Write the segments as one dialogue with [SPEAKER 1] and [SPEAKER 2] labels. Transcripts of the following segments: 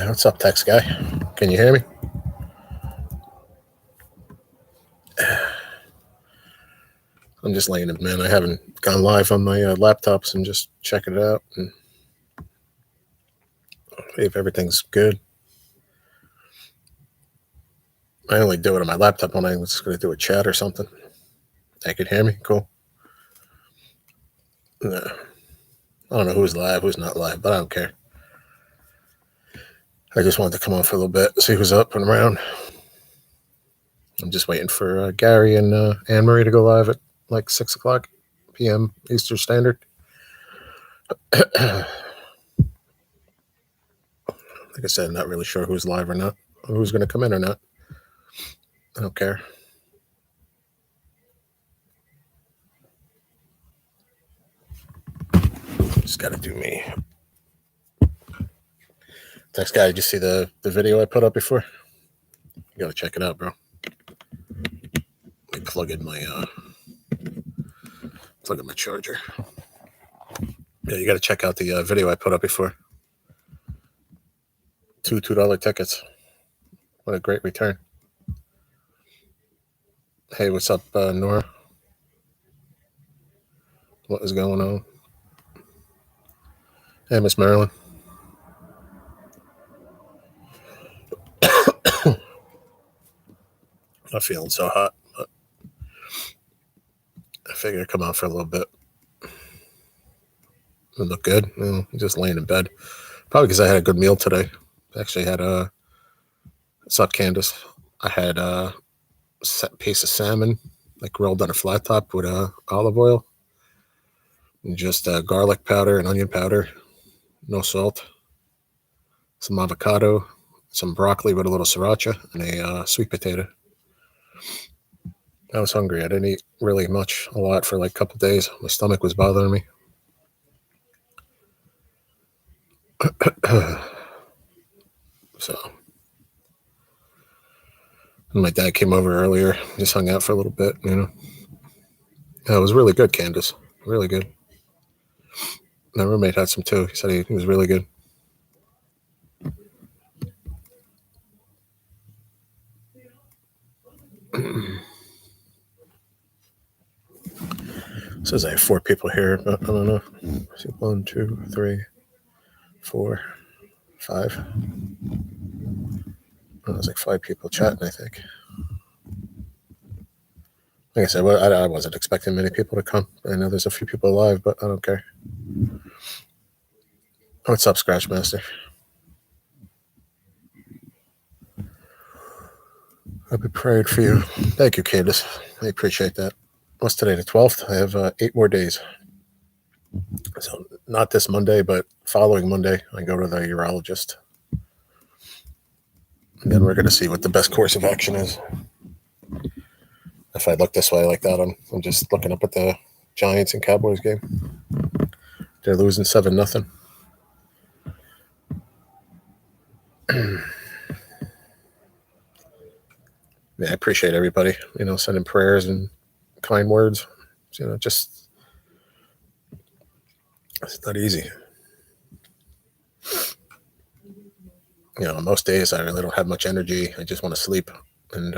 [SPEAKER 1] What's up, text guy? Can you hear me? I'm just laying it, man. I haven't gone live on my laptops and just checking it out and see if everything's good. I only do it on my laptop when I was going to do a chat or something. They could hear me? Cool. I don't know who's live, who's not live, but I don't care. I just wanted to come on for a little bit, see who's up and around. I'm just waiting for Gary and Amory to go live at like 6 o'clock p.m. Eastern Standard. Like I said, I'm not really sure who's live or not, or who's going to come in or not. I don't care. Just got to do me. Text guy, did you see the video I put up before? You got to check it out, bro. Let me plug in my charger. Yeah, you got to check out the video I put up before. Two $2 tickets. What a great return. Hey, what's up, Nora? What is going on? Hey, Miss Marilyn. Not feeling so hot, but I figured I'd come out for a little bit. It look good. Just laying in bed. Probably because I had a good meal today. Actually had what's up, Candace? I had a piece of salmon, like grilled on a flat top with olive oil, and just garlic powder and onion powder, no salt, some avocado, some broccoli with a little sriracha, and a sweet potato. I was hungry. I didn't eat really much, a lot for like a couple days. My stomach was bothering me. So, and my dad came over earlier, just hung out for a little bit, Yeah, it was really good, Candace. Really good. My roommate had some too. He said he was really good. Says I have 4 people here, but I don't know. See, 1, 2, 3, 4, 5. Oh, there's like 5 people chatting, I think. Like I said, I wasn't expecting many people to come. I know there's a few people live, but I don't care. What's up, Scratchmaster? I'll be praying for you. Thank you, Candace. I appreciate that. What's today, the 12th? I have 8 more days. So not this Monday, but following Monday, I go to the urologist. And then we're going to see what the best course of action is. If I look this way like that, I'm just looking up at the Giants and Cowboys game. They're losing 7-0. Yeah, I appreciate everybody, sending prayers and kind words. Just it's not easy. Most days I really don't have much energy. I just want to sleep. And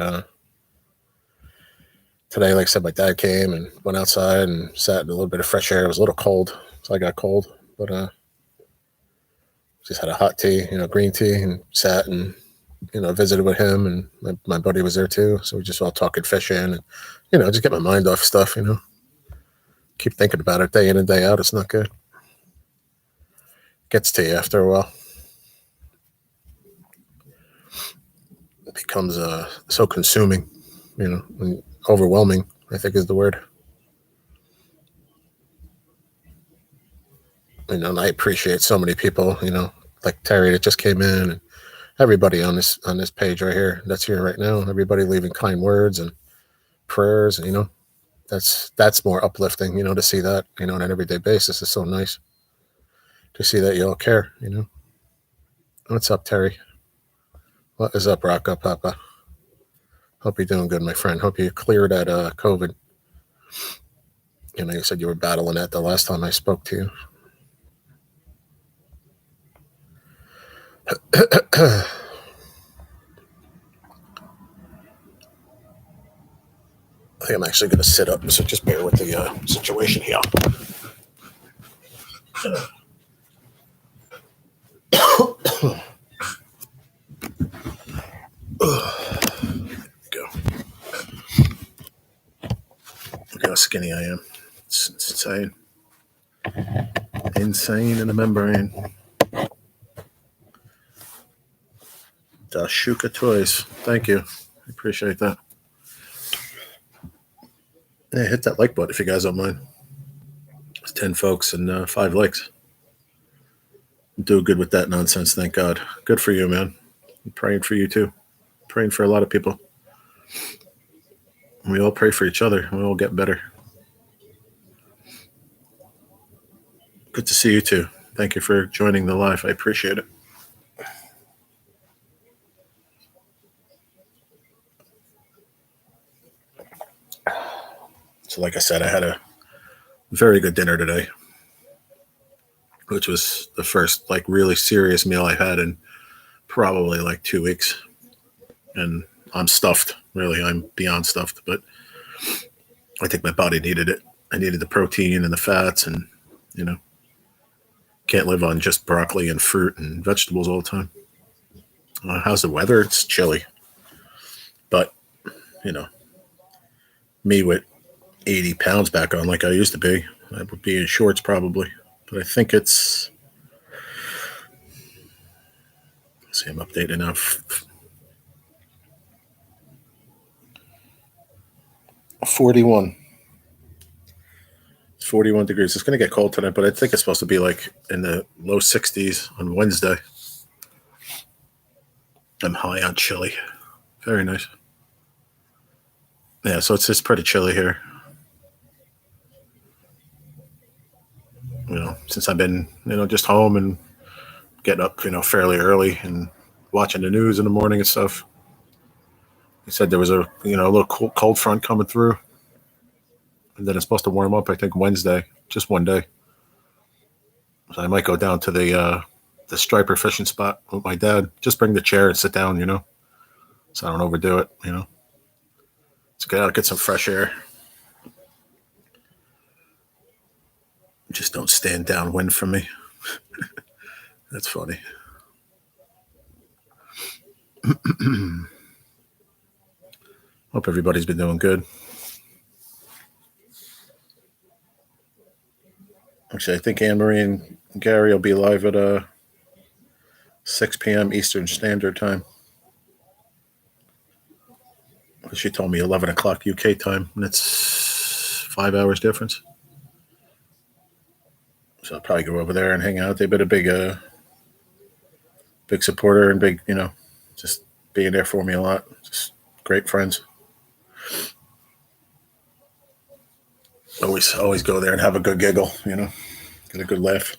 [SPEAKER 1] today, like I said, my dad came and went outside and sat in a little bit of fresh air. It was a little cold, so I got cold. But just had a hot tea, green tea, and sat and visited with him, and my buddy was there too. So we just all talking fishing and, just get my mind off stuff, Keep thinking about it day in and day out. It's not good. Gets to you after a while. It becomes so consuming, and overwhelming, I think is the word. And I appreciate so many people, like Terry that just came in, and everybody on this page right here that's here right now. Everybody leaving kind words and prayers. That's more uplifting. To see that on an everyday basis is so nice. To see that you all care. What's up, Terry? What is up, Rocco Papa? Hope you're doing good, my friend. Hope you cleared that COVID. You know, you said you were battling that the last time I spoke to you. I think I'm actually going to sit up, so just bear with the situation here. Go. Look how skinny I am. It's insane. Insane in the membrane. Dashuka Toys. Thank you. I appreciate that. Yeah, hit that like button if you guys don't mind. It's 10 folks and 5 likes. Do good with that nonsense, thank God. Good for you, man. I'm praying for you too. Praying for a lot of people. We all pray for each other. We all get better. Good to see you too. Thank you for joining the live. I appreciate it. So like I said, I had a very good dinner today, which was the first like really serious meal I had in probably like 2 weeks. And I'm stuffed, really. I'm beyond stuffed, but I think my body needed it. I needed the protein and the fats, and, you know, can't live on just broccoli and fruit and vegetables all the time. How's the weather? It's chilly. But, you know, me with 80 pounds back on like I used to be, I would be in shorts probably. But I think it's, let's see, I'm updating now. 41. It's 41 degrees. It's going to get cold tonight, but I think it's supposed to be like in the low 60s on Wednesday. I'm high on chili. Very nice. Yeah, so it's pretty chilly here. You know, since I've been, you know, just home and getting up, you know, fairly early and watching the news in the morning and stuff. He said there was a, you know, a little cold front coming through, and then it's supposed to warm up, I think, Wednesday, just one day. So I might go down to the striper fishing spot with my dad. Just bring the chair and sit down, you know, so I don't overdo it, you know. Let's get out, get some fresh air. Just don't stand downwind from me. That's funny. Hope everybody's been doing good. Actually, I think Amory and Gary will be live at 6 p.m. Eastern Standard Time. She told me 11 o'clock UK time, and it's 5 hours difference. So I'll probably go over there and hang out. They've been a big supporter and big, you know, just being there for me a lot. Just great friends. Always go there and have a good giggle, you know, get a good laugh.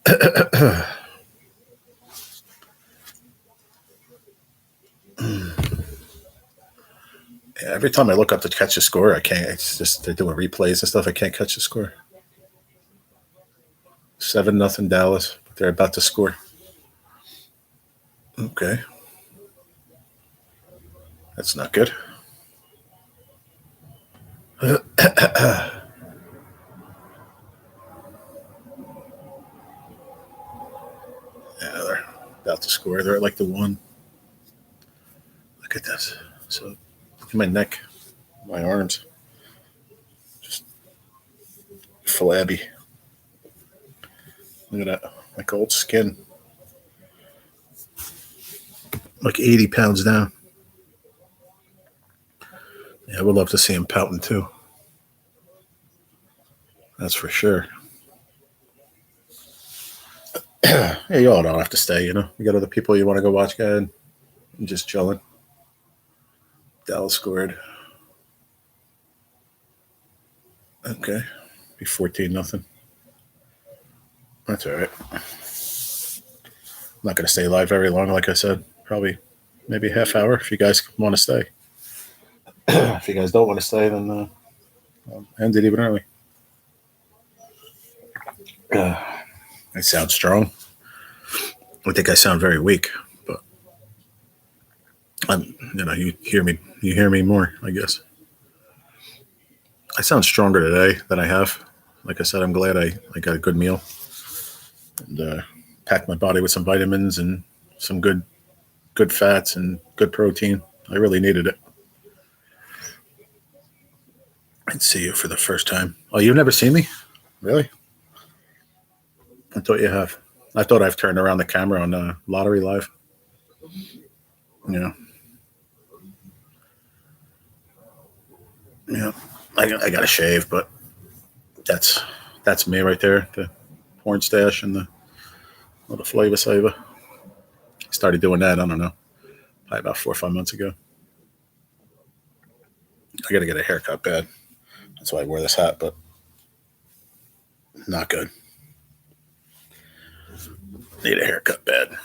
[SPEAKER 1] Yeah, every time I look up to catch the score, I can't. It's just they're doing replays and stuff. I can't catch the score. 7-0 Dallas, but they're about to score. Okay, that's not good. Yeah, they're about to score. They're at like the 1. Look at this. So look at my neck, my arms, just flabby. Look at that, like old skin, like 80 pounds down. Yeah, I would love to see him pouting too. That's for sure. Yeah, you all don't have to stay, you know. You got other people you want to go watch, go ahead. I'm just chilling. Dallas scored. Okay. Be 14-0. That's all right. I'm not going to stay live very long, like I said. Probably maybe a half hour if you guys want to stay. If you guys don't want to stay, then I'll end it even early. I sound strong. I think I sound very weak, but you hear me more, I guess. I sound stronger today than I have. Like I said, I'm glad I got a good meal and packed my body with some vitamins and some good fats and good protein. I really needed it. I'd see you for the first time. Oh, you've never seen me? Really? I thought you have. I thought I've turned around the camera on Lottery Live. Yeah. Yeah. I got to shave, but that's me right there. The porn stash and the little flavor saver. Started doing that, I don't know, probably about 4 or 5 months ago. I got to get a haircut bad. That's why I wear this hat, but not good. Need a haircut bad.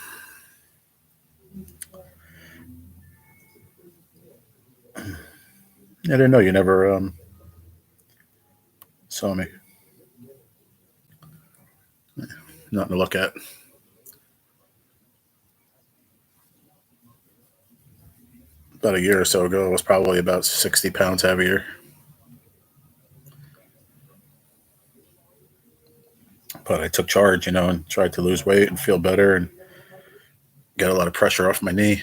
[SPEAKER 1] I didn't know you never saw me. Nothing to look at. About a year or so ago, I was probably about 60 pounds heavier. But I took charge, and tried to lose weight and feel better and get a lot of pressure off my knee.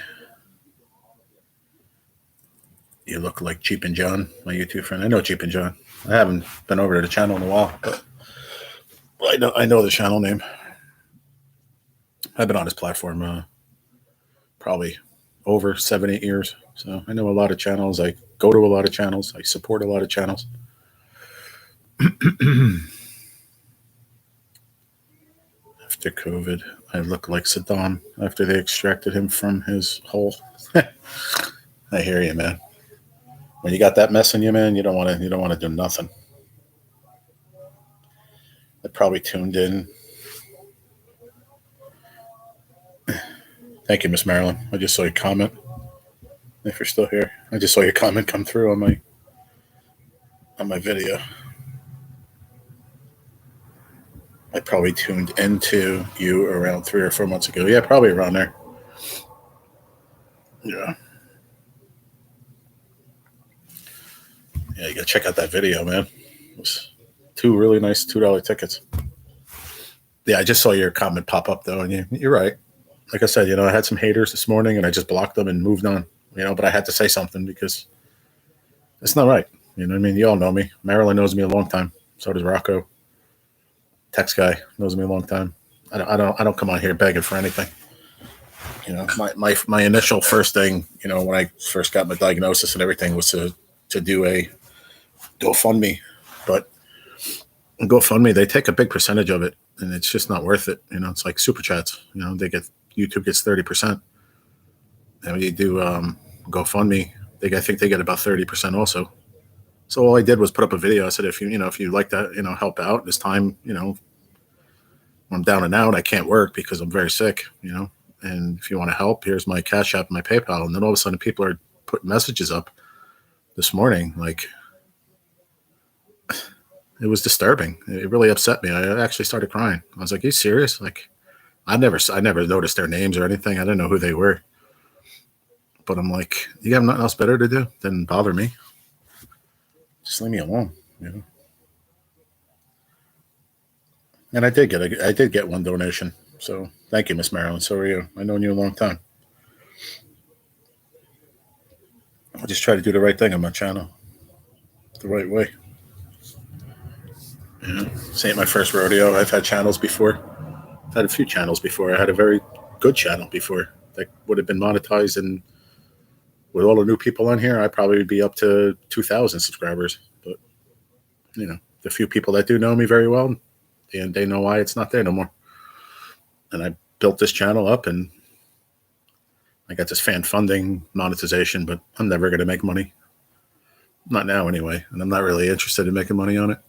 [SPEAKER 1] You look like Cheap and John, my YouTube friend. I know Cheap and John. I haven't been over to the channel in a while, but I know the channel name. I've been on his platform probably over 7-8 years. So I know a lot of channels. I go to a lot of channels. I support a lot of channels. After COVID, I look like Saddam after they extracted him from his hole. I hear you, man. When you got that mess in you, man, you don't want to do nothing. I probably tuned in. Thank you, Miss Marilyn. I just saw your comment. If you're still here, I just saw your comment come through on my video. I probably tuned into you around 3 or 4 months ago. Yeah, probably around there. Yeah. Yeah, you gotta check out that video, man. It was 2 really nice $2 tickets. Yeah, I just saw your comment pop up though, and you're right. Like I said, I had some haters this morning, and I just blocked them and moved on. But I had to say something because it's not right. You know what I mean? You all know me. Marilyn knows me a long time. So does Rocco. Text guy knows me a long time. I don't come on here begging for anything. My initial first thing, when I first got my diagnosis and everything, was to do a GoFundMe. But GoFundMe, they take a big percentage of it, and it's just not worth it. It's like super chats. YouTube gets 30%. And when you do GoFundMe, I think they get about 30% also. So all I did was put up a video. I said, if you like that, help out this time, I'm down and out. I can't work because I'm very sick, and if you want to help, here's my Cash App and my PayPal. And then all of a sudden people are putting messages up this morning. Like, it was disturbing. It really upset me. I actually started crying. I was like, are you serious? Like, I never noticed their names or anything. I didn't know who they were. But I'm like, you have nothing else better to do than bother me? Just leave me alone, And I did get one donation. So thank you, Miss Marilyn. So are you. I've known you a long time. I just try to do the right thing on my channel, the right way. This ain't my first rodeo. I've had channels before. I've had a few channels before. I had a very good channel before that would have been monetized, and with all the new people on here, I probably would be up to 2,000 subscribers. But the few people that do know me very well, and they know why it's not there no more. And I built this channel up, and I got this funding monetization, but I'm never going to make money. Not now anyway. And I'm not really interested in making money on it.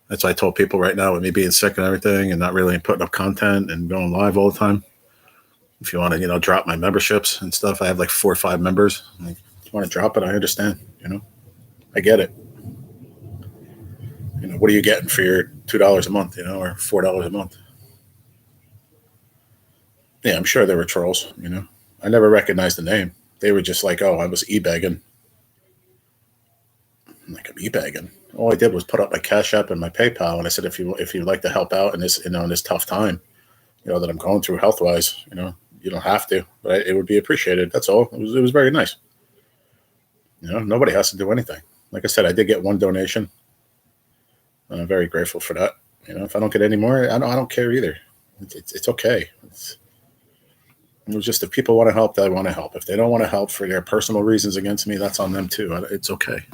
[SPEAKER 1] That's why I told people right now, with me being sick and everything and not really putting up content and going live all the time, If you want to, drop my memberships and stuff, I have like 4 or 5 members. Like, if you want to drop it, I understand. I get it. What are you getting for your $2 a month, or $4 a month? Yeah, I'm sure there were trolls. I never recognized the name. They were just like, oh, I was e-begging. I'm like, I'm e-begging. All I did was put up my Cash App and my PayPal, and I said, if you'd like to help out in this, in this tough time, that I'm going through health wise, you don't have to, but it would be appreciated. That's all. It was very nice. Nobody has to do anything. Like I said, I did get 1 donation. I'm very grateful for that. If I don't get any more, I don't care either. It's okay. It was just if people want to help, they want to help. If they don't want to help for their personal reasons against me, that's on them too. It's okay.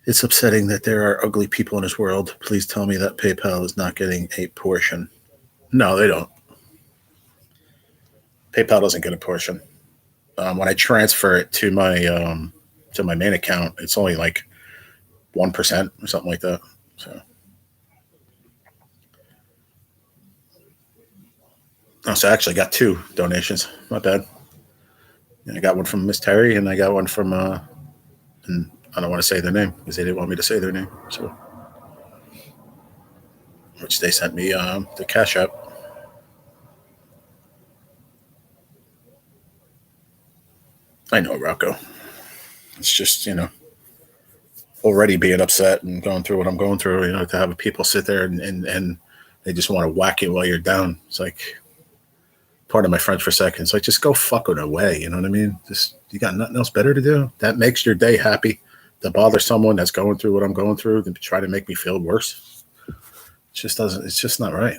[SPEAKER 1] It's upsetting that there are ugly people in this world. Please tell me that PayPal is not getting a portion. No, they don't. PayPal doesn't get a portion. When I transfer it to my main account, it's only like 1% or something like that. So I actually got 2 donations. Not bad. I got one from Miss Terry, and I got one from and I don't want to say their name because they didn't want me to say their name. So, which they sent me the Cash App. I know, Rocco. It's just, already being upset and going through what I'm going through, to have people sit there and they just want to whack you while you're down. It's like, pardon my French for a second. It's like, just go fucking away. You know what I mean? Just, you got nothing else better to do? That makes your day happy to bother someone that's going through what I'm going through to try to make me feel worse. It's just not right.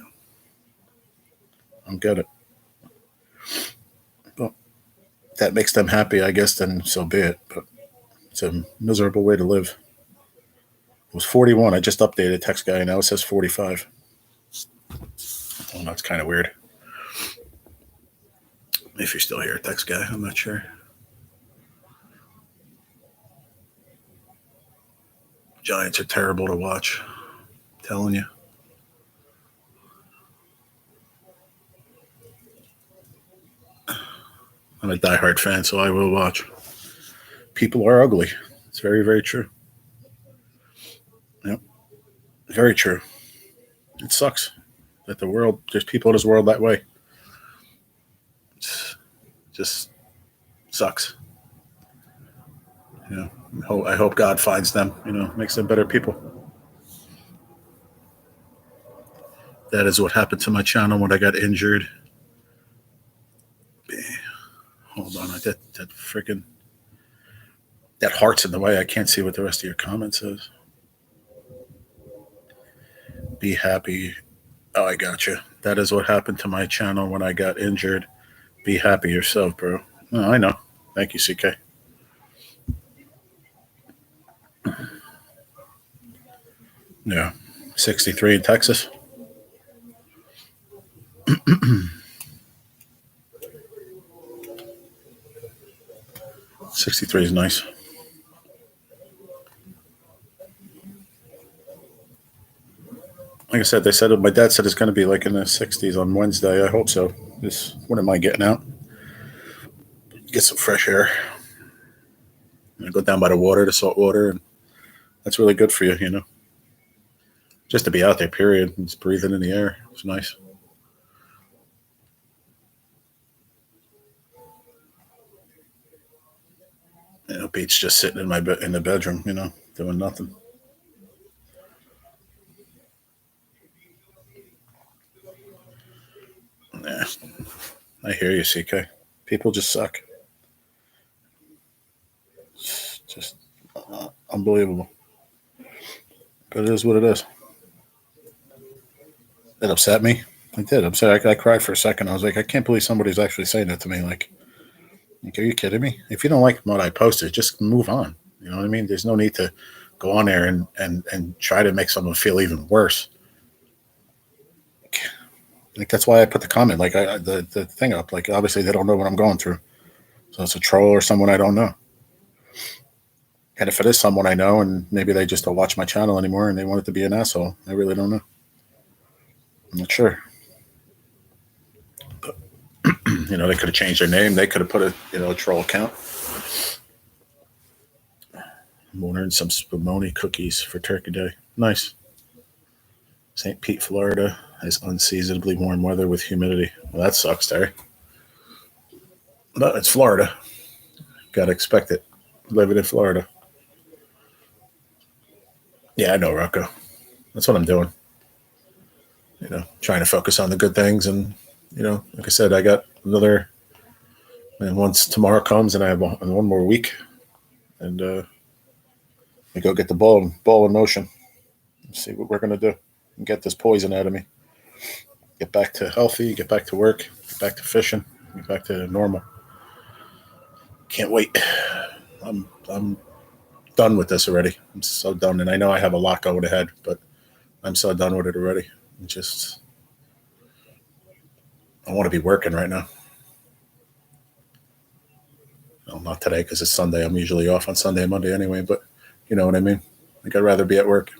[SPEAKER 1] I don't get it. But that makes them happy, I guess, then so be it. But it's a miserable way to live. It was 41. I just updated text guy, and now it says 45. Well, that's kind of weird. If you're still here, text guy, I'm not sure. Giants are terrible to watch. I'm telling you. I'm a diehard fan, so I will watch. People are ugly. It's very, very true. Yep. Very true. It sucks that there's people in this world that way. It's just sucks. I hope God finds them, makes them better people. That is what happened to my channel when I got injured. Hold on, that heart's in the way. I can't see what the rest of your comment says. Be happy. Oh, I got you. That is what happened to my channel when I got injured. Be happy yourself, bro. Oh, I know. Thank you, CK. Yeah. 63 in Texas. 63 is nice. Like I said, my dad said it's going to be like in the 60s on Wednesday. I hope so. Just wouldn't mind getting out, get some fresh air. Go down by the water, the salt water, and that's really good for you, Just to be out there, period. And just breathing in the air. It's nice. Pete's just sitting in the bedroom, doing nothing. Yeah, I hear you, CK. People just suck. It's just unbelievable. But it is what it is. It upset me. It did. I'm sorry. I cried for a second. I was like, I can't believe somebody's actually saying that to me. Like, are you kidding me? If you don't like what I posted, just move on. You know what I mean? There's no need to go on there and try to make someone feel even worse. Like, that's why I put the comment, like the thing up. Like, obviously they don't know what I'm going through, so it's a troll or someone I don't know. And if it is someone I know, and maybe they just don't watch my channel anymore, and they want it to be an asshole, I really don't know. I'm not sure. But They could have changed their name. They could have put a troll account. I'm ordering some spumoni cookies for Turkey Day. Nice. St. Pete, Florida has unseasonably warm weather with humidity. Well, that sucks, Terry. But it's Florida. Got to expect it. Living in Florida. Yeah, I know, Rocco. That's what I'm doing. Trying to focus on the good things. And, like I said, I got another, and once tomorrow comes and I have one more week, and we go get the ball in motion, see what we're going to do, and get this poison out of me. Get back to healthy, get back to work, get back to fishing, get back to normal. Can't wait. I'm done with this already. I'm so done. And I know I have a lot going ahead, but I'm so done with it already. I want to be working right now. Well, not today because it's Sunday. I'm usually off on Sunday and Monday anyway, but you know what I mean? I'd rather be at work.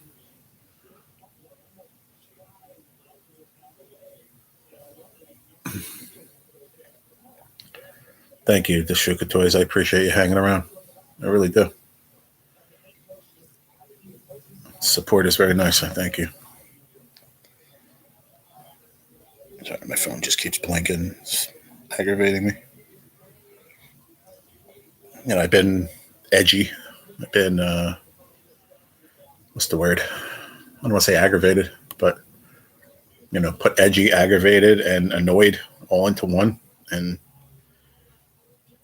[SPEAKER 1] Thank you, Deshuka Toys. I appreciate you hanging around. I really do. Support is very nice. I thank you. Sorry, my phone just keeps blinking. It's aggravating me. I've been edgy. I've been, what's the word? I don't want to say aggravated, but, put edgy, aggravated, and annoyed all into one, and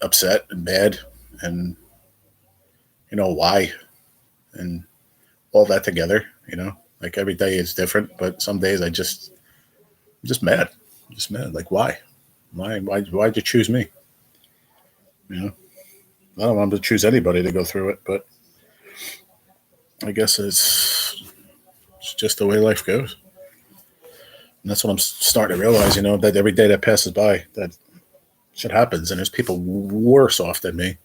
[SPEAKER 1] upset and mad, and, why, and all that together, like every day is different, but some days I'm just mad. Like, why? Why'd you choose me? I don't want to choose anybody to go through it, but I guess it's just the way life goes. And that's what I'm starting to realize, that every day that passes by, that shit happens, and there's people worse off than me.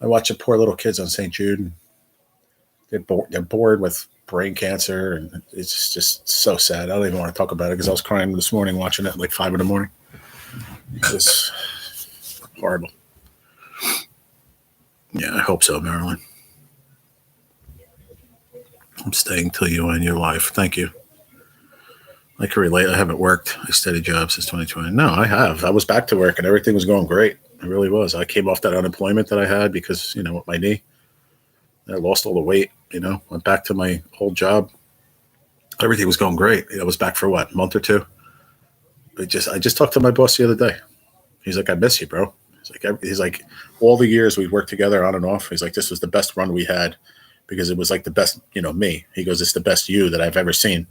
[SPEAKER 1] I watch the poor little kids on St. Jude, and they're bored with brain cancer, and it's just so sad. I don't even want to talk about it because I was crying this morning watching it at like 5 a.m. It's horrible. Yeah, I hope so, Marilyn. I'm staying till you end your life. Thank you. I can relate. I haven't worked a steady job since 2020. No, I have. I was back to work and everything was going great. It really was. I came off that unemployment that I had because, with my knee, I lost all the weight, went back to my old job. Everything was going great. I was back for what, a month or two? I just talked to my boss the other day. He's like, I miss you, bro. He's like, all the years we worked together on and off. He's like, this was the best run we had because it was like the best, me. He goes, it's the best you that I've ever seen.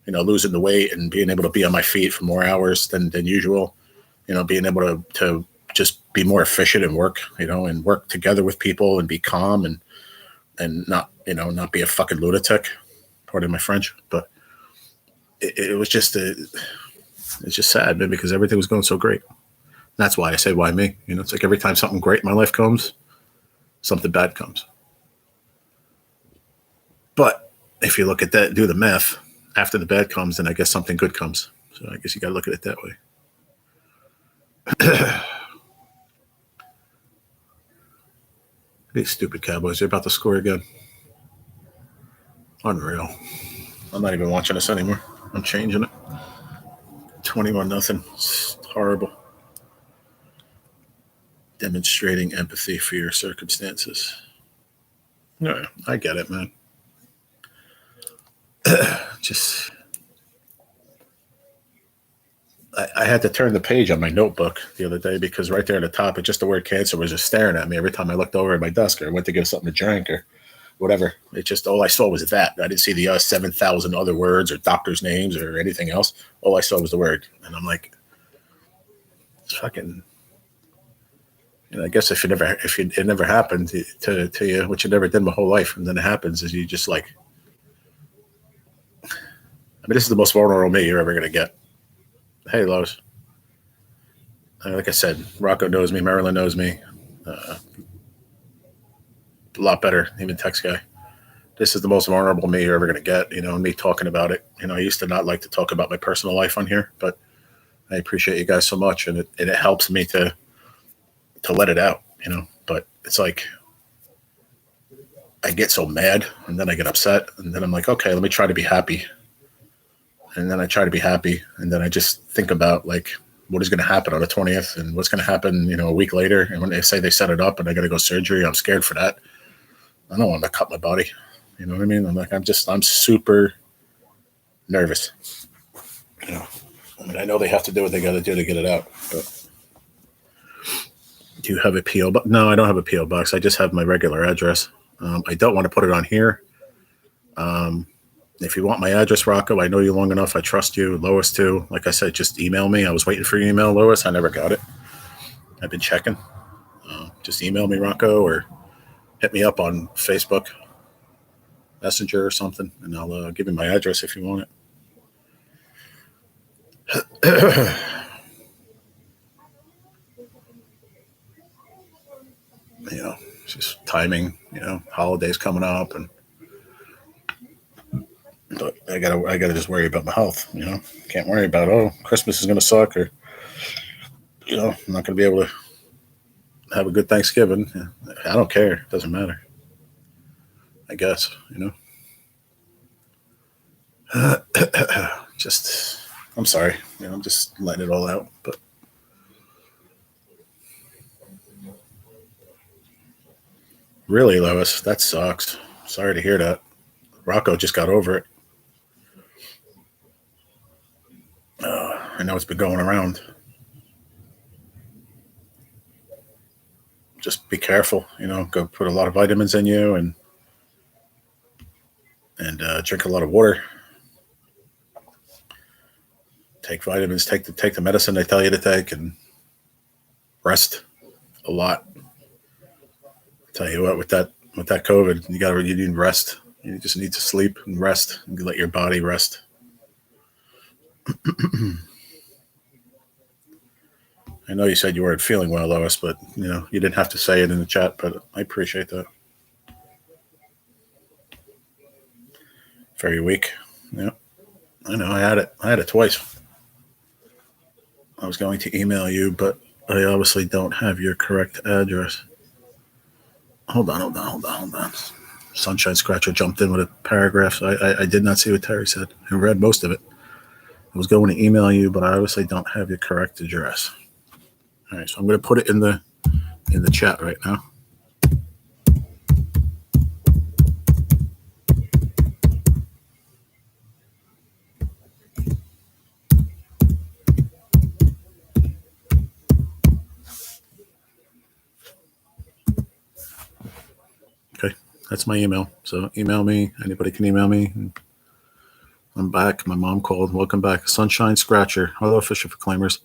[SPEAKER 1] Losing the weight and being able to be on my feet for more hours than usual. Being able to just be more efficient and work, and work together with people and be calm and not, not be a fucking lunatic. Pardon my French, but it was just it's just sad, man, because everything was going so great. That's why I say, why me? It's like every time something great in my life comes, something bad comes. But if you look at that, do the math, after the bad comes, then I guess something good comes. So I guess you got to look at it that way. These stupid Cowboys, they're about to score again. Unreal. I'm not even watching this anymore. I'm changing it. 21-0. It's horrible. Demonstrating empathy for your circumstances. No, I get it, man. I had to turn the page on my notebook the other day because right there at the top, the word cancer was just staring at me every time I looked over at my desk or went to give something to drink or whatever. It just, all I saw was that. I didn't see the 7,000 other words or doctors' names or anything else. All I saw was the word. And I'm like, it's fucking, I guess it never happened to you, which it never did my whole life. And then it happens is you just like, this is the most vulnerable me you're ever going to get. Hey, Lois. Like I said, Rocco knows me. Marilyn knows me. A lot better, even text guy. This is the most vulnerable me you're ever going to get, me talking about it. I used to not like to talk about my personal life on here, but I appreciate you guys so much, and it helps me to let it out, But it's like I get so mad, and then I get upset, and then I'm like, okay, let me try to be happy, and then I try to be happy, and then I just think about like what is going to happen on the 20th, and what's going to happen, a week later, and when they say they set it up and I got to go surgery, I'm scared for that. I don't want to cut my body. You know what I mean? I'm super nervous. I know they have to do what they got to do to get it out. But do you have a P.O. box? No, I don't have a P.O. box. I just have my regular address. I don't want to put it on here. If you want my address, Rocco, I know you long enough. I trust you. Lois, too. Like I said, just email me. I was waiting for your email, Lois. I never got it. I've been checking. Just email me, Rocco, or hit me up on Facebook Messenger or something, and I'll give you my address if you want it. Just timing, holidays coming up, but I gotta just worry about my health, Can't worry about, Christmas is gonna suck, or I'm not gonna be able to have a good Thanksgiving. I don't care. It doesn't matter. I guess, just, I'm sorry, I'm just letting it all out, but really, Lois, that sucks. Sorry to hear that. Rocco just got over it. I know it's been going around. Just be careful, go put a lot of vitamins in you, and drink a lot of water. Take vitamins, take the medicine they tell you to take, and rest a lot. I tell you what, with that COVID, you need rest. You just need to sleep and rest, and let your body rest. I know you said you weren't feeling well, Lois, but you didn't have to say it in the chat, but I appreciate that. Very weak. Yeah, I know. I had it twice. I was going to email you, but I obviously don't have your correct address. Hold on. Sunshine Scratcher jumped in with a paragraph. So I did not see what Terry said. I read most of it. I was going to email you, but I obviously don't have your correct address. All right, so I'm going to put it in the chat right now. Okay, that's my email. So email me. Anybody can email me. I'm back. My mom called. Welcome back. Sunshine Scratcher. Hello, Fisher for Claimers.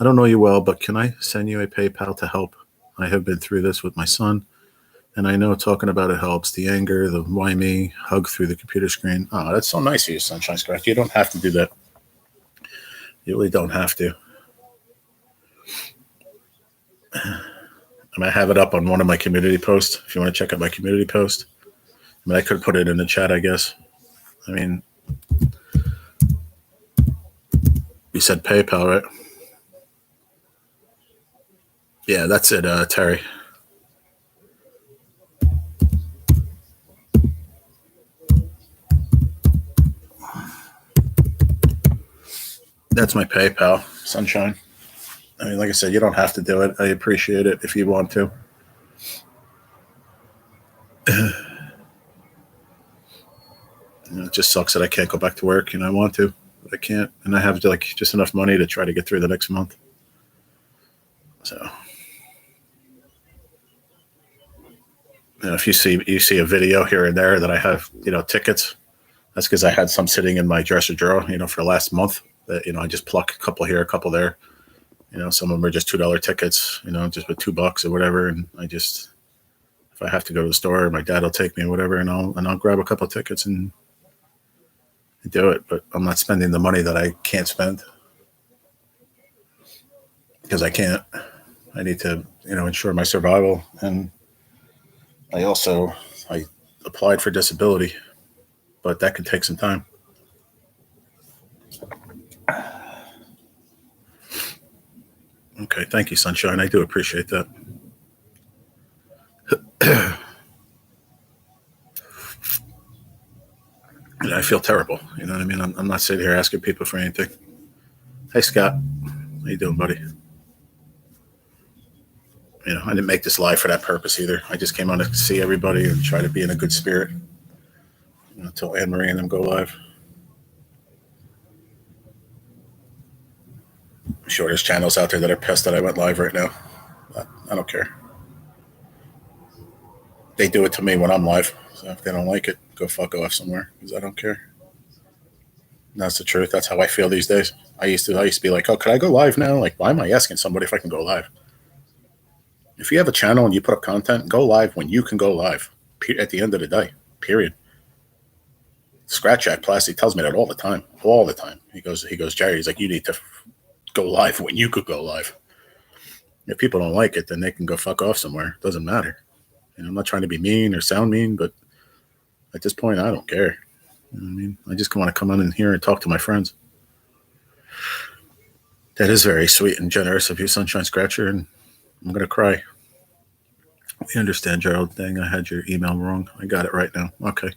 [SPEAKER 1] I don't know you well, but can I send you a PayPal to help? I have been through this with my son, and I know talking about it helps. The anger, the why me, hug through the computer screen. Oh, that's so nice of you, Sunshine Scratcher. You don't have to do that. You really don't have to. I have it up on one of my community posts. If you want to check out my community post, I could put it in the chat, I guess. You said PayPal, right? Yeah, that's it, Terry. That's my PayPal, Sunshine. Like I said, you don't have to do it. I appreciate it if you want to. It just sucks that I can't go back to work. I want to, but I can't. And I have just enough money to try to get through the next month. So, if you see a video here and there that I have, tickets, that's because I had some sitting in my dresser drawer, for the last month that, I just pluck a couple here, a couple there. Some of them are just $2 tickets, just with $2 or whatever. And if I have to go to the store, my dad will take me or whatever, and I'll grab a couple of tickets and do it. But I'm not spending the money that I can't spend because I can't. I need to, ensure my survival. And I applied for disability, but that could take some time. Okay, thank you, Sunshine. I do appreciate that. And I feel terrible. You know what I mean? I'm not sitting here asking people for anything. Hey, Scott. How you doing, buddy? You know, I didn't make this live for that purpose either. I just came on to see everybody and try to be in a good spirit until Amory and them go live. I'm sure there's channels out there that are pissed that I went live right now. But I don't care. They do it to me when I'm live. So if they don't like it, go fuck off somewhere because I don't care. And that's the truth. That's how I feel these days. I used to be like, oh, could I go live now? Like, why am I asking somebody if I can go live? If you have a channel and you put up content, go live when you can go live. At the end of the day, period. Scratch Jack Plastic tells me that all the time. All the time. He goes, Jerry, he's like, you need to go live when you could go live. If people don't like it, then they can go fuck off somewhere. It doesn't matter. You know, I'm not trying to be mean or sound mean, but at this point, I don't care. You know what I mean? I just want to come on in here and talk to my friends. That is very sweet and generous of you, Sunshine Scratcher, and I'm going to cry. You understand, Gerald? Dang, I had your email wrong. I got it right now. Okay.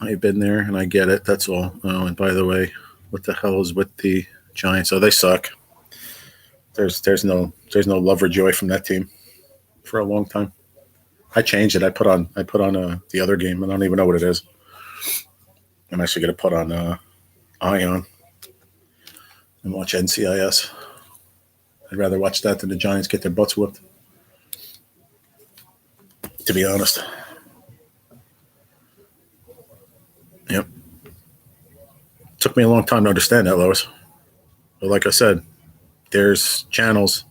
[SPEAKER 1] I've been there, and I get it. That's all. Oh, and by the way, what the hell is with the Giants? Oh, they suck. There's no love or joy from that team for a long time. I changed it. I put on the other game. I don't even know what it is. I'm actually going to put on Ion and watch NCIS. I'd rather watch that than the Giants get their butts whooped, to be honest. Yep. Took me a long time to understand that, Lois. But like I said, there's channels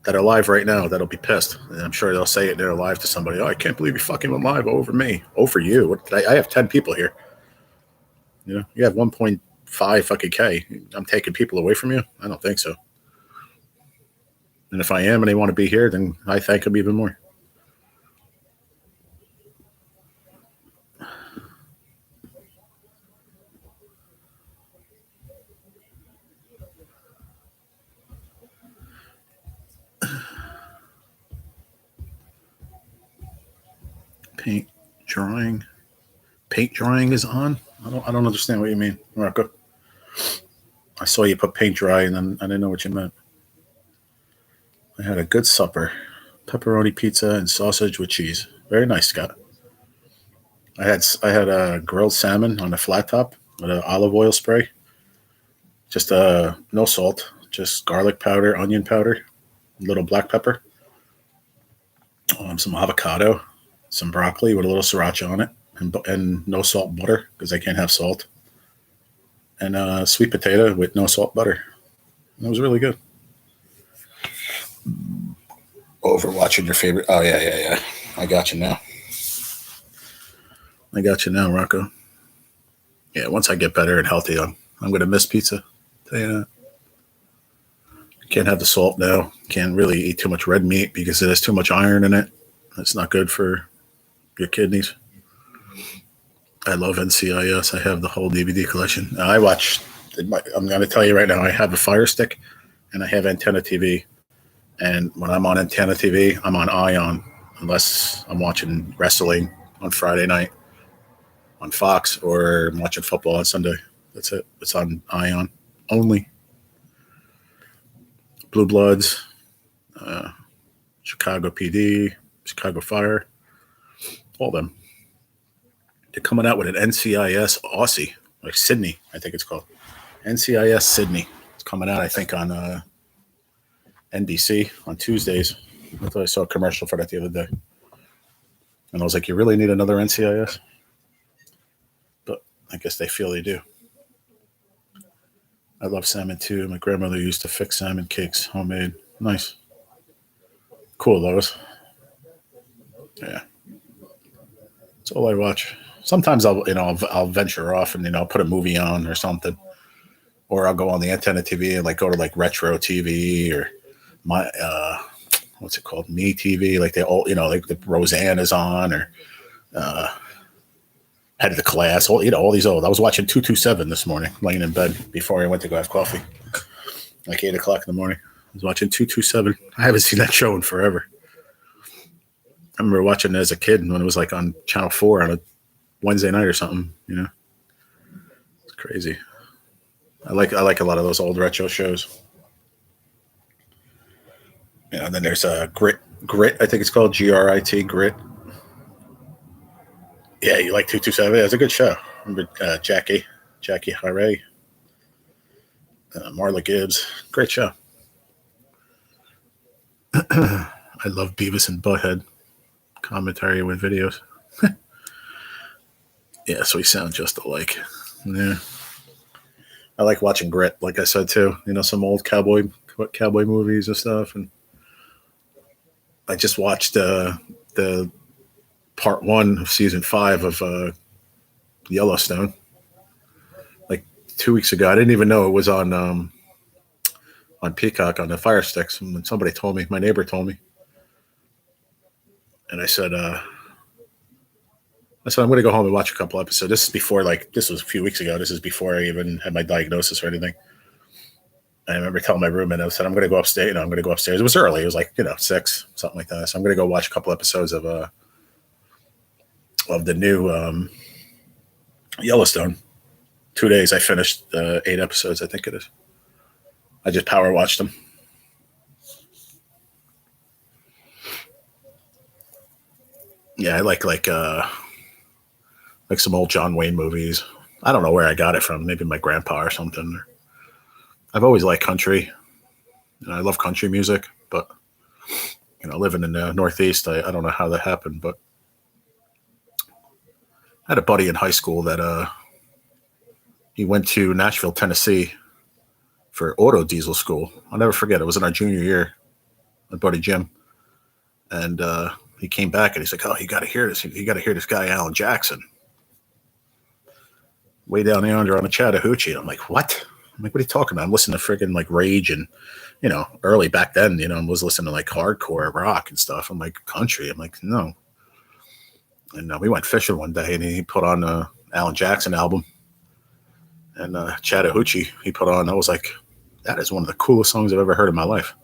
[SPEAKER 1] that are live right now that'll be pissed. And I'm sure they'll say it they're live to somebody. Oh, I can't believe you fucking went live over me. Over you. I have 10 people here. You know, you have 1.5 fucking K. I'm taking people away from you? I don't think so. And if I am and they want to be here, then I thank them even more. Paint drying is on. I don't understand what you mean, Rocco. I saw you put paint dry, and then I didn't know what you meant. I had a good supper: pepperoni pizza and sausage with cheese. Very nice, Scott. I had a grilled salmon on a flat top with an olive oil spray. Just no salt, just garlic powder, onion powder, a little black pepper, some avocado, some broccoli with a little sriracha on it, and no salt butter because I can't have salt, and sweet potato with no salt butter. It was really good. Over watching your favorite. Oh, yeah. I got you now. Rocco. Yeah, once I get better and healthy, I'm going to miss pizza. Tell you that. Can't have the salt now. Can't really eat too much red meat because there's too much iron in it. It's not good for your kidneys. I love NCIS. I have the whole DVD collection. I watch. I'm going to tell you right now. I have a Fire Stick, and I have Antenna TV. And when I'm on Antenna TV, I'm on Ion, unless I'm watching wrestling on Friday night on Fox or I'm watching football on Sunday. That's it. It's on Ion only. Blue Bloods, Chicago PD, Chicago Fire, all of them. They're coming out with an NCIS Aussie, like Sydney, I think it's called. NCIS Sydney. It's coming out, I think, on NBC on Tuesdays. I thought I saw a commercial for that the other day. And I was like, you really need another NCIS? But I guess they feel they do. I love salmon too. My grandmother used to fix salmon cakes, homemade. Nice. Cool, Lois. Yeah. That's all I watch. Sometimes I'll venture off and I'll put a movie on or something. Or I'll go on the Antenna TV and go to retro TV or my what's it called? Me TV, like they all like the Roseanne is on or Head of the Class, all these old. I was watching 227 this morning, laying in bed before I went to go have coffee.
[SPEAKER 2] like 8 o'clock in the morning. I was watching 227. I haven't seen that show in forever. I remember watching it as a kid when it was like on Channel 4 on a Wednesday night or something. You know, it's crazy. I like a lot of those old retro shows. Yeah, and then there's Grit. I think it's called Grit. Grit. Yeah, you like 227? Yeah, it's a good show. Remember Jackie Hare, Marla Gibbs. Great show. I love Beavis and Butthead commentary with videos. Yeah, so we sound just alike. Yeah. I like watching Grit, like I said too. You know, some old cowboy movies and stuff. And I just watched the part 1 of season 5 of Yellowstone like 2 weeks ago. I didn't even know it was on Peacock on the Fire Sticks. And somebody told me, my neighbor told me, and I said, I'm going to go home and watch a couple episodes. This is before, this was a few weeks ago. This is before I even had my diagnosis or anything. I remember telling my roommate, I said, I'm going to go upstairs. I'm going to go upstairs. It was early. It was 6, something like that. So I'm going to go watch a couple episodes of the new Yellowstone. 2 days. I finished 8 episodes, I think it is. I just power watched them. Yeah, I like some old John Wayne movies. I don't know where I got it from. Maybe my grandpa or something. I've always liked country. I love country music, but living in the Northeast, I don't know how that happened, but I had a buddy in high school that he went to Nashville, Tennessee for auto diesel school. I'll never forget. It was in our junior year. My buddy Jim, and he came back and he's like, "Oh, you got to hear this. You got to hear this guy, Alan Jackson, way down yonder on the Chattahoochee." I'm like, "What?" I'm like, "What are you talking about?" I'm listening to friggin' Rage and early back then. I was listening to hardcore rock and stuff. I'm like, country. I'm like, no. And we went fishing one day and he put on Alan Jackson album and Chattahoochee he put on. I was like, that is one of the coolest songs I've ever heard in my life.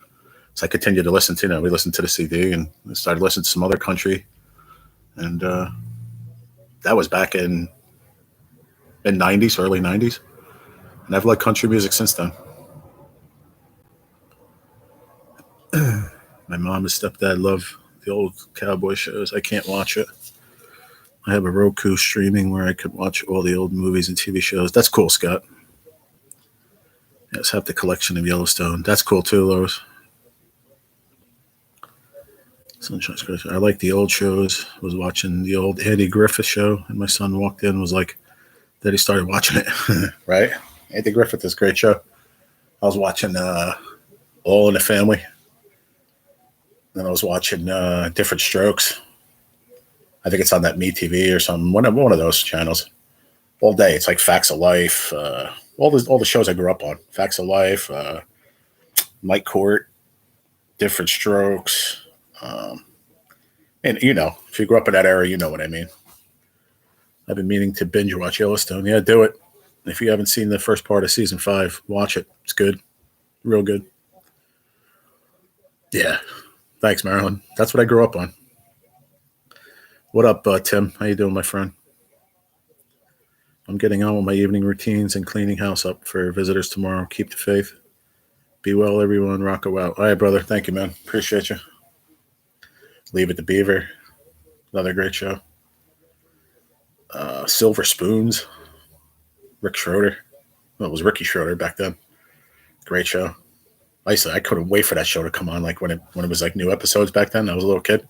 [SPEAKER 2] So I continued to listen to. We listened to the CD and started listening to some other country, and that was back in '90s, early '90s, and I've liked country music since then. My mom and stepdad love the old cowboy shows. I can't watch it. I have a Roku streaming where I could watch all the old movies and TV shows. That's cool, Scott. Yes, have the collection of Yellowstone. That's cool too, Lois. Sunshine's great. I like the old shows. I was watching the old Andy Griffith show, and my son walked in and was like, that he started watching it. Right? Andy Griffith is a great show. I was watching All in the Family. Then I was watching Different Strokes. I think it's on that MeTV or something. One of those channels. All day. It's like Facts of Life. All the shows I grew up on. Facts of Life. Mike Court. Different Strokes. And if you grew up in that era, you know what I mean. I've been meaning to binge watch Yellowstone. Yeah, do it. If you haven't seen the first part of season 5, watch it. It's good. Real good. Yeah. Thanks, Marilyn. That's what I grew up on. What up, Tim? How you doing, my friend? I'm getting on with my evening routines and cleaning house up for visitors tomorrow. Keep the faith. Be well, everyone. Rock a wow. All right, brother. Thank you, man. Appreciate you. Leave It to Beaver. Another great show. Silver Spoons. Rick Schroeder. Well, it was Ricky Schroeder back then. Great show. I couldn't wait for that show to come on. When it was new episodes back then. I was a little kid.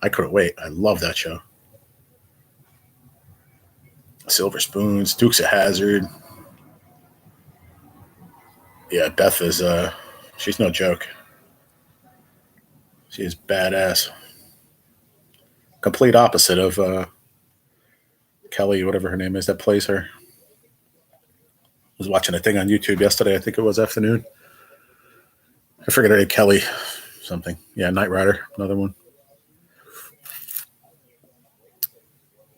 [SPEAKER 2] I couldn't wait. I love that show. Silver Spoons, Dukes of Hazzard. Yeah, Beth is she's no joke. She is badass. Complete opposite of Kelly, whatever her name is, that plays her. I was watching a thing on YouTube yesterday. I think it was afternoon. I forget her name, Kelly something. Yeah, Knight Rider, another one.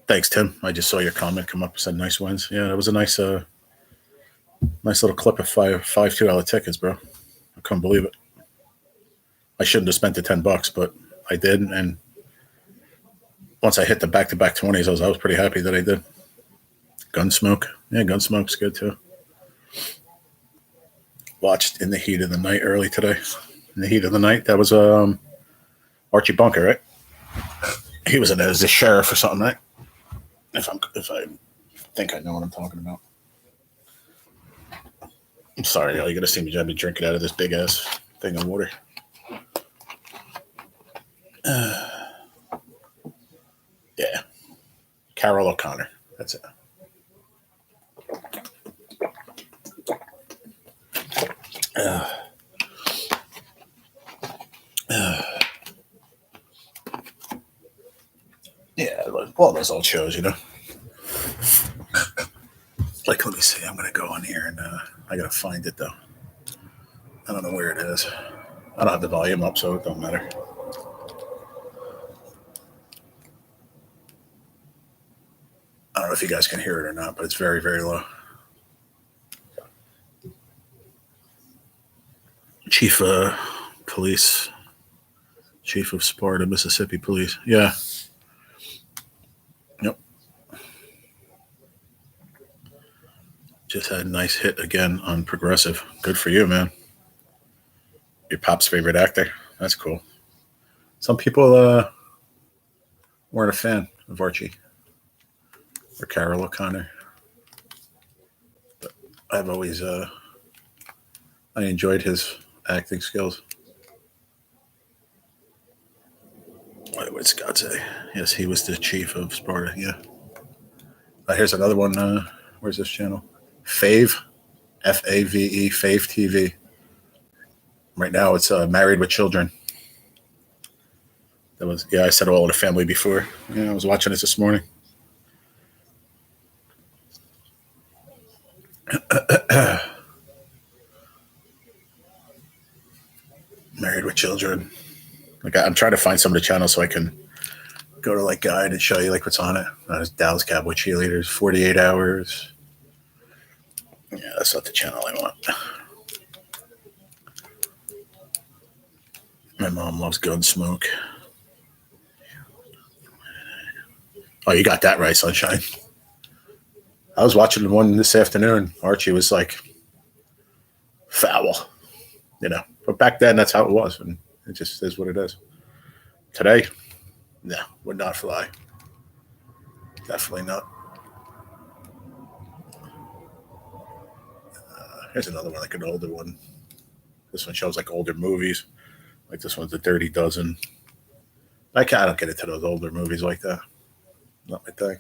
[SPEAKER 2] Thanks, Tim. I just saw your comment come up. Said nice wins. Yeah, that was a nice little clip of $5 $2 tickets, bro. couldn't believe it. I shouldn't have spent the $10, but I did. And once I hit the back-to-back 20s, I was pretty happy that I did. Gunsmoke. Yeah, Gunsmoke's good too. Watched In the Heat of the Night early today. In the Heat of the Night, that was Archie Bunker, right? He was in it as the sheriff or something, right? If I think I know what I'm talking about. I'm sorry, y'all. You're gonna see me trying to drink it out of this big ass thing of water. Yeah, Carol O'Connor. That's it. Yeah, all those old shows, you know. Like, let me see. I'm gonna go on here and I gotta find it though. I don't know where it is. I don't have the volume up, so it don't matter. I don't know if you guys can hear it or not, but it's very, very low. Chief Police, Chief of Sparta, Mississippi Police. Yeah. Yep. Just had a nice hit again on Progressive. Good for you, man. Your pop's favorite actor. That's cool. Some people weren't a fan of Archie or Carol O'Connor. But I've always I enjoyed his acting skills. What did Scott say? Yes, he was the chief of Sparta. Yeah. Here's another one. Where's this channel? Fave, Fave, Fave TV. Right now, it's Married with Children. That was I said All in the Family before. Yeah, I was watching this morning. Married with Children. Like I'm trying to find some of the channels so I can go to like guide and show you like what's on it. There's Dallas Cowboy Cheerleaders, 48 Hours. Yeah, that's not the channel I want. My mom loves Gunsmoke. Oh, you got that right, Sunshine. I was watching the one this afternoon. Archie was like foul, you know. But back then, that's how it was, and it just is what it is. Today, no, would not fly. Definitely not. Here's another one, like an older one. This one shows like older movies. Like this one's The Dirty Dozen. I don't get into those older movies like that. Not my thing.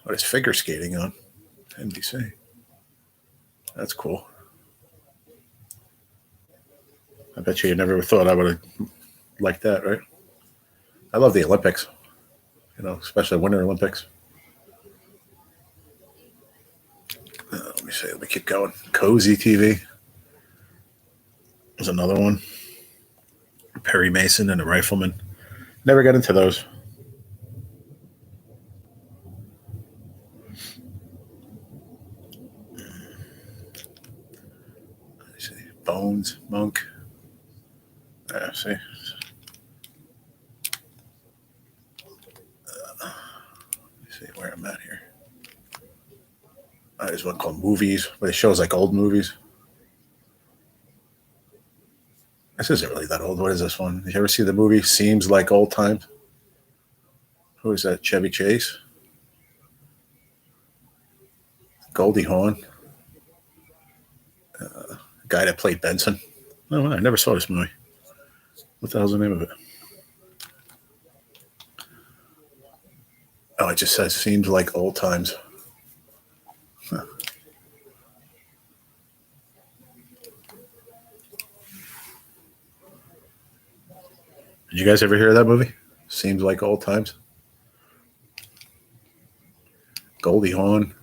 [SPEAKER 2] What is figure skating on? NBC. That's cool. I bet you never thought I would have liked that, right? I love the Olympics. You know, especially Winter Olympics. Let me see. Let me keep going. Cozy TV. There's another one. Perry Mason and the Rifleman. Never got into those. Let me see. Bones, Monk. See. Let me see where I'm at here. There's one called Movies, where it shows like old movies. This isn't really that old. What is this one? Did you ever see the movie Seems Like Old Times? Who is that? Chevy Chase? Goldie Hawn? The guy that played Benson? Oh, I never saw this movie. What the hell's the name of it? Oh, it just says Seems Like Old Times. Huh. Did you guys ever hear of that movie? Seems Like Old Times. Goldie Hawn,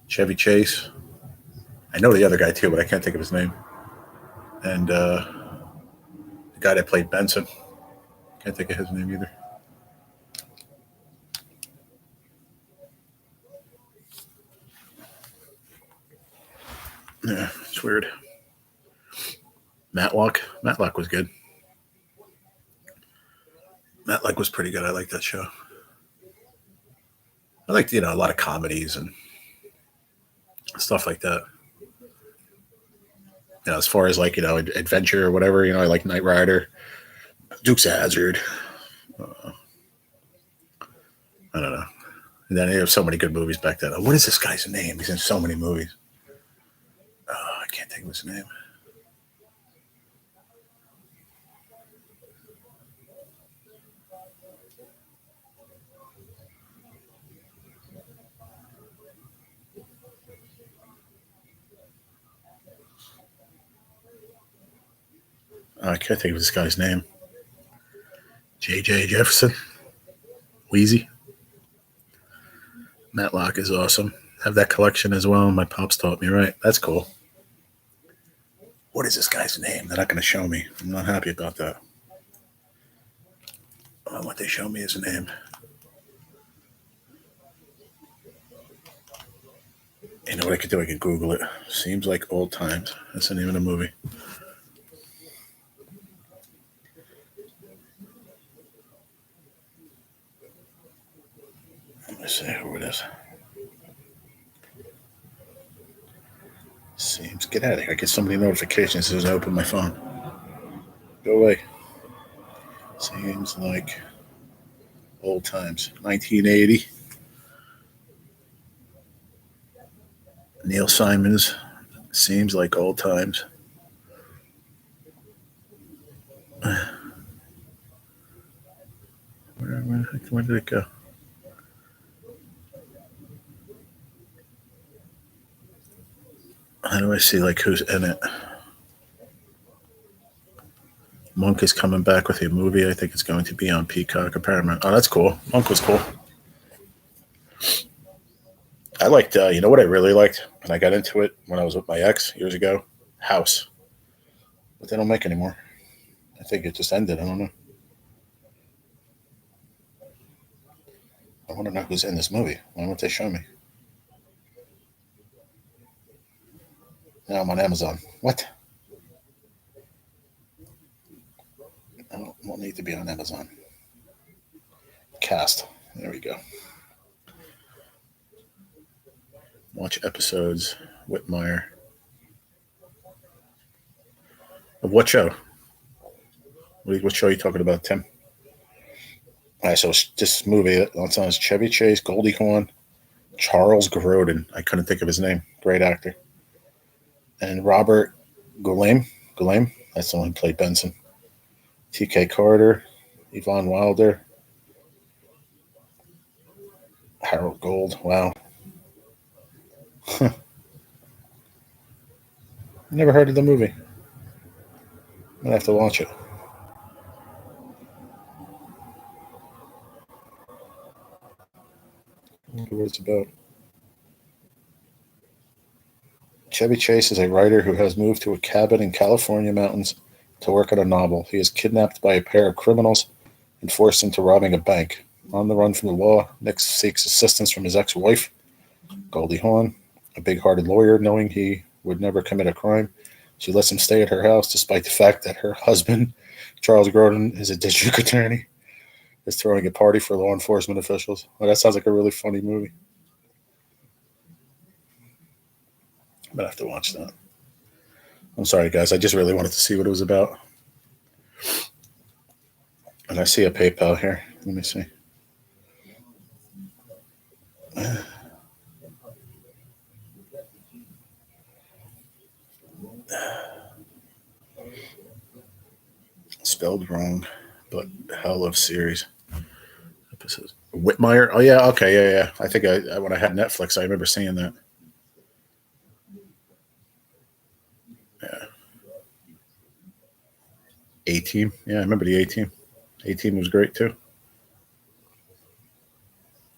[SPEAKER 2] Chevy Chase. I know the other guy too, but I can't think of his name. And the guy that played Benson. Can't think of his name either. Yeah, it's weird. Matlock was good. Matlock was pretty good. I like that show. I liked, a lot of comedies and stuff like that. As far as like, adventure or whatever, I like Knight Rider, Dukes of Hazzard. I don't know. And then they have so many good movies back then. What is this guy's name? He's in so many movies. I can't think of his name. I can't think of this guy's name. J.J. Jefferson. Wheezy. Matlock is awesome. Have that collection as well. My pops taught me, right? That's cool. What is this guy's name? They're not going to show me. I'm not happy about that. Why won't they show me his name? You know what I could do? I could Google it. Seems like Old Times. That's the name of the movie. Let me see who it is. Seems. Get out of here. I get so many notifications as soon as I open my phone. Go away. Seems like Old Times. 1980. Neil Simons. Seems like Old Times. Where did it go? How do I see like who's in it? Monk is coming back with a movie. I think it's going to be on Peacock or Paramount. Oh, that's cool. Monk was cool. I liked, you know what I really liked? And I got into it when I was with my ex years ago? House. But they don't make anymore. I think it just ended. I don't know. I want to know who's in this movie. Why won't they show me? Now I'm on Amazon. What? I don't need to be on Amazon. Cast. There we go. Watch episodes. Whitmire. Of what show? What show are you talking about, Tim? All right, so this movie, it's on Chevy Chase, Goldie Hawn, Charles Grodin. I couldn't think of his name. Great actor. And Robert Goulet. That's the one who played Benson. T.K. Carter, Yvonne Wilder, Harold Gold. Wow. Never heard of the movie. I'm going to have to watch it. I wonder what it's about. Chevy Chase is a writer who has moved to a cabin in California mountains to work on a novel. He is kidnapped by a pair of criminals and forced into robbing a bank. On the run from the law, Nick seeks assistance from his ex-wife, Goldie Hawn, a big-hearted lawyer, knowing he would never commit a crime. She lets him stay at her house despite the fact that her husband, Charles Grodin, is a district attorney, is throwing a party for law enforcement officials. Well, that sounds like a really funny movie. I'm going to have to watch that. I'm sorry, guys. I just really wanted to see what it was about. And I see a PayPal here. Let me see. Spelled wrong, but hell of series. Episodes. Whitmire. Oh yeah. Okay. Yeah. I think I when I had Netflix, I remember seeing that. Yeah. A-Team. Yeah, I remember the A-Team. A-Team was great too.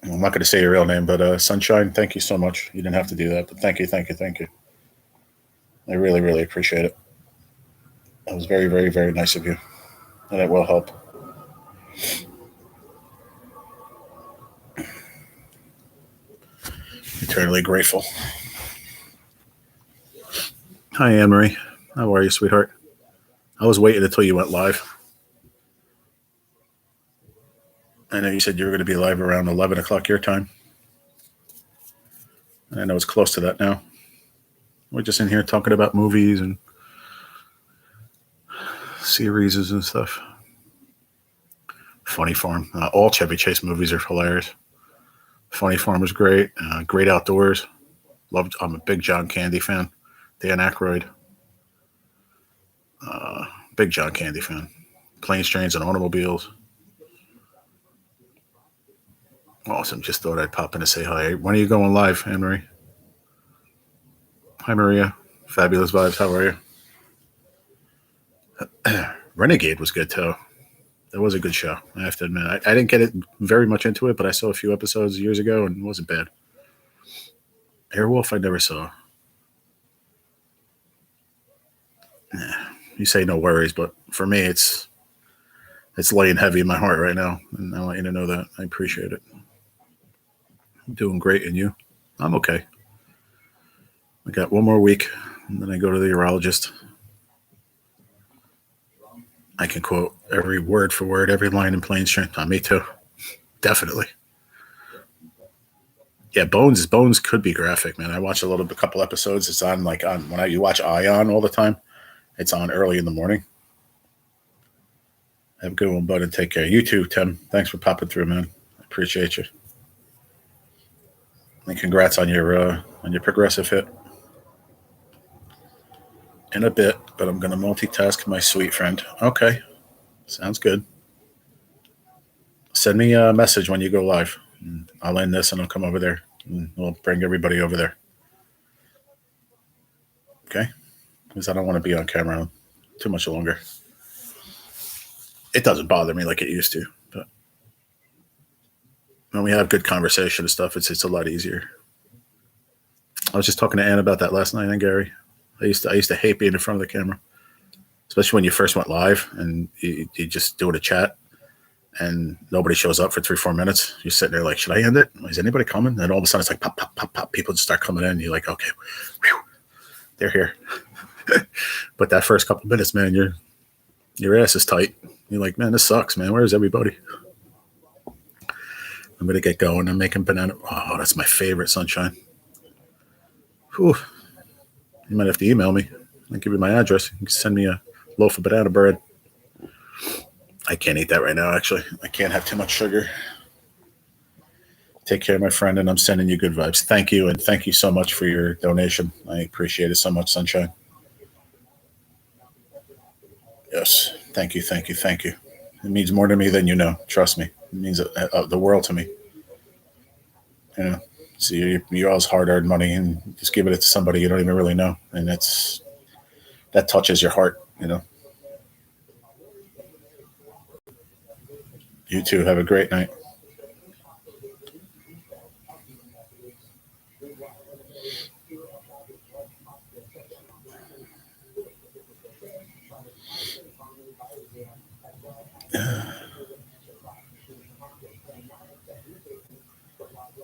[SPEAKER 2] I'm not going to say your real name, but Sunshine, thank you so much. You didn't have to do that, but thank you. I really, really appreciate it. That was very, very, very nice of you, and it will help. Eternally grateful. Hi, Amory. How are you, sweetheart? I was waiting until you went live. I know you said you were going to be live around 11 o'clock your time. I know it's close to that now. We're just in here talking about movies and series and stuff. Funny Farm. All Chevy Chase movies are hilarious. Funny Farm is great. Great Outdoors. I'm a big John Candy fan. Dan Aykroyd. Big John Candy fan. Planes, Trains, and Automobiles. Awesome. Just thought I'd pop in to say hi. When are you going live, Anne-Marie? Hi, Maria. Fabulous Vibes. How are you? Renegade was good, too. That was a good show, I have to admit. I didn't get it very much into it, but I saw a few episodes years ago, and it wasn't bad. Airwolf, I never saw. You say no worries, but for me, it's laying heavy in my heart right now, and I want you to know that. I appreciate it. I'm doing great, and you? I'm okay. I got one more week, and then I go to the urologist. I can quote every word for word, every line in Planes, Trains. Me too. Definitely. Yeah, Bones could be graphic, man. I watched a couple episodes. It's on when you watch Ion all the time. It's on early in the morning. Have a good one, bud, and take care. You too, Tim. Thanks for popping through, man. I appreciate you. And congrats on your progressive hit. In a bit, but I'm going to multitask, my sweet friend. Okay. Sounds good. Send me a message when you go live. I'll end this and I'll come over there. And we'll bring everybody over there. Okay? Because I don't want to be on camera too much longer. It doesn't bother me like it used to. But when we have good conversation and stuff, it's a lot easier. I was just talking to Ann about that last night, and Gary. I used to hate being in front of the camera, especially when you first went live and you just do a chat and nobody shows up for 3-4 minutes. You're sitting there like, should I end it? Is anybody coming? And all of a sudden it's like pop, pop, pop, pop. People just start coming in. And you're like, okay, whew, they're here. But that first couple minutes, man, your ass is tight. You're like, man, this sucks, man. Where's everybody? I'm going to get going. I'm making banana. Oh, that's my favorite, Sunshine. Whew. You might have to email me. I'll give you my address. You can send me a loaf of banana bread. I can't eat that right now, actually. I can't have too much sugar. Take care, my friend, and I'm sending you good vibes. Thank you, and thank you so much for your donation. I appreciate it so much, Sunshine. Yes, thank you, thank you, thank you. It means more to me than you know. Trust me. It means the world to me. You know, so you all's hard-earned money, and just giving it to somebody you don't even really know, and that touches your heart, you know. You too. Have a great night.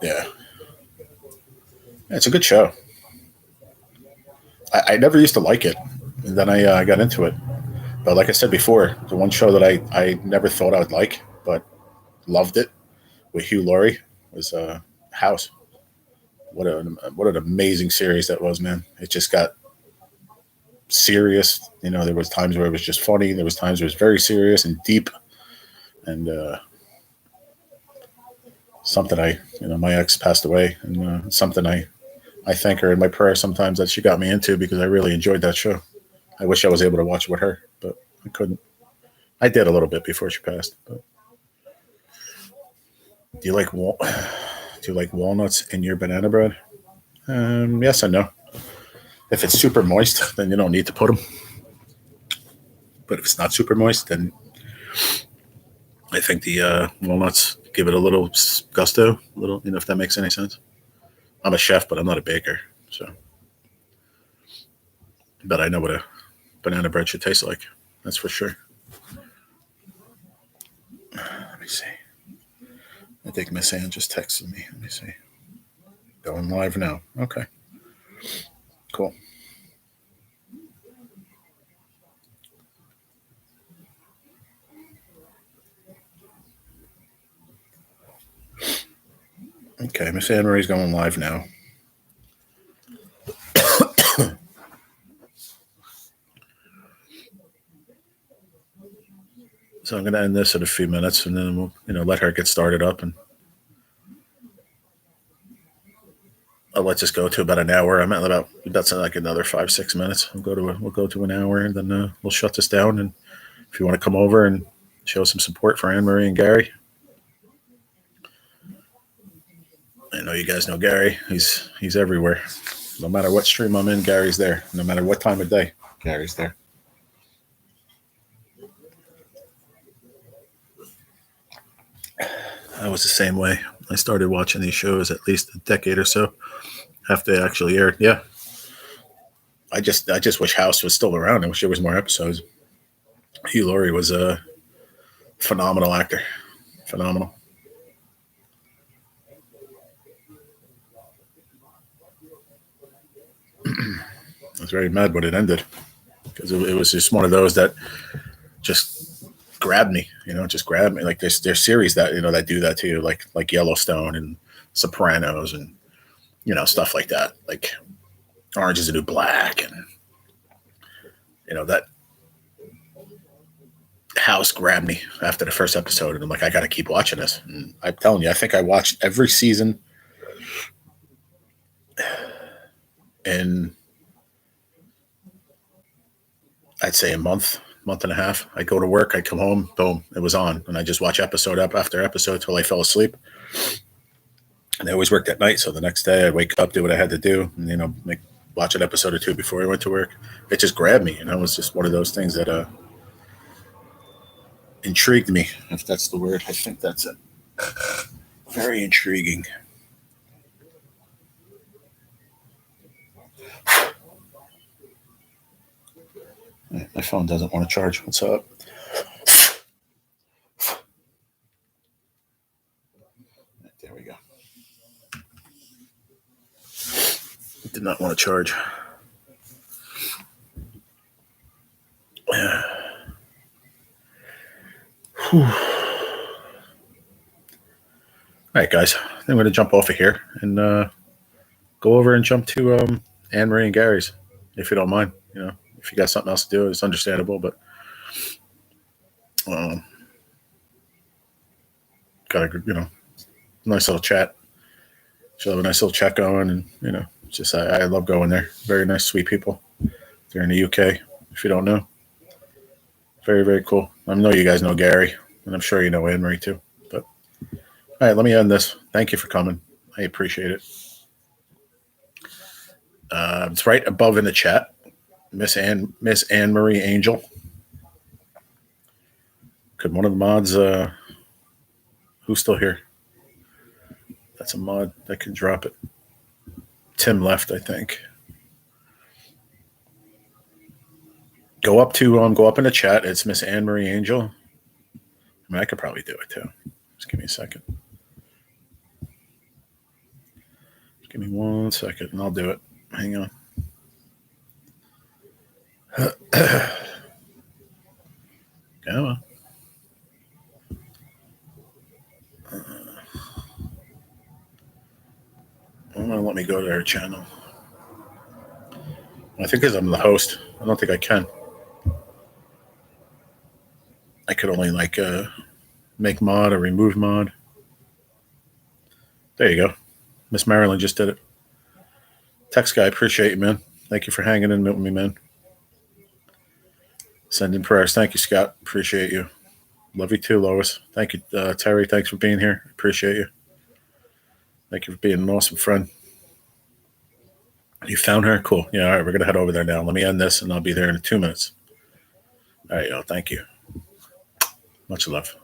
[SPEAKER 2] Yeah. It's a good show. I never used to like it, and then I got into it. But like I said before, the one show that I never thought I would like, but loved it with Hugh Laurie was House. What an amazing series that was, man. It just got serious. You know, there was times where it was just funny. There was times where it was very serious and deep. And something my ex passed away, and something I thank her in my prayer sometimes that she got me into because I really enjoyed that show. I wish I was able to watch it with her, but I couldn't. I did a little bit before she passed. But do you like walnuts in your banana bread? Yes and no. If it's super moist, then you don't need to put them. But if it's not super moist, then I think the walnuts give it a little gusto, if that makes any sense. I'm a chef, but I'm not a baker, so. But I know what a banana bread should taste like. That's for sure. Let me see. I think Miss Ann just texted me. Let me see. Going live now. Okay. Cool. Okay, Miss Amory's going live now. So I'm going to end this in a few minutes, and then we'll, let her get started up, and I'll let this go to about an hour. I'm at that's like another 5-6 minutes. We'll go to an hour, and then we'll shut this down. And if you want to come over and show some support for Anne-Marie and Gary, I know you guys know Gary. He's everywhere. No matter what stream I'm in, Gary's there. No matter what time of day, Gary's there. I was the same way. I started watching these shows at least a decade or so after they actually aired. Yeah. I just wish House was still around. I wish there was more episodes. Hugh Laurie was a phenomenal actor. Phenomenal. I was very mad when it ended because it was just one of those that just grabbed me, just grabbed me. Like there's series that, that do that to you, like Yellowstone and Sopranos and, stuff like that. Like Orange is the New Black and, that House grabbed me after the first episode. And I'm like, I got to keep watching this. And I'm telling you, I think I watched every season in, I'd say a month and a half. I go to work, I come home, boom, it was on. And I just watch episode up after episode till I fell asleep. And I always worked at night. So the next day I'd wake up, do what I had to do, and, watch an episode or two before I went to work. It just grabbed me. And it was just one of those things that intrigued me, if that's the word. I think that's it. Very intriguing. My phone doesn't want to charge. What's up? There we go. It did not want to charge. All right, guys. I'm going to jump off of here and go over and jump to Anne-Marie and Gary's, if you don't mind. If you got something else to do, it's understandable, but got a nice little chat. She'll have a nice little chat going, and just I love going there. Very nice, sweet people. They're in the UK. If you don't know, very, very cool. I know you guys know Gary, and I'm sure you know Anne-Marie too. But all right, let me end this. Thank you for coming. I appreciate it. It's right above in the chat. Miss Anne-Marie Angel. Could one of the mods, who's still here? That's a mod that can drop it. Tim left, I think. Go up in the chat. It's Miss Anne-Marie Angel. I could probably do it too. Just give me a second. Just give me 1 second and I'll do it. Hang on. Come on. Let me go to her channel. I think because I'm the host, I don't think I can. I could only make mod or remove mod. There you go. Miss Marilyn just did it. Text guy, appreciate you, man. Thank you for hanging in with me, man. Sending prayers. Thank you, Scott. Appreciate you. Love you too, Lois. Thank you, Terry. Thanks for being here. Appreciate you. Thank you for being an awesome friend. You found her? Cool. Yeah, all right, we're going to head over there now. Let me end this, and I'll be there in 2 minutes. All right, y'all. Thank you. Much love.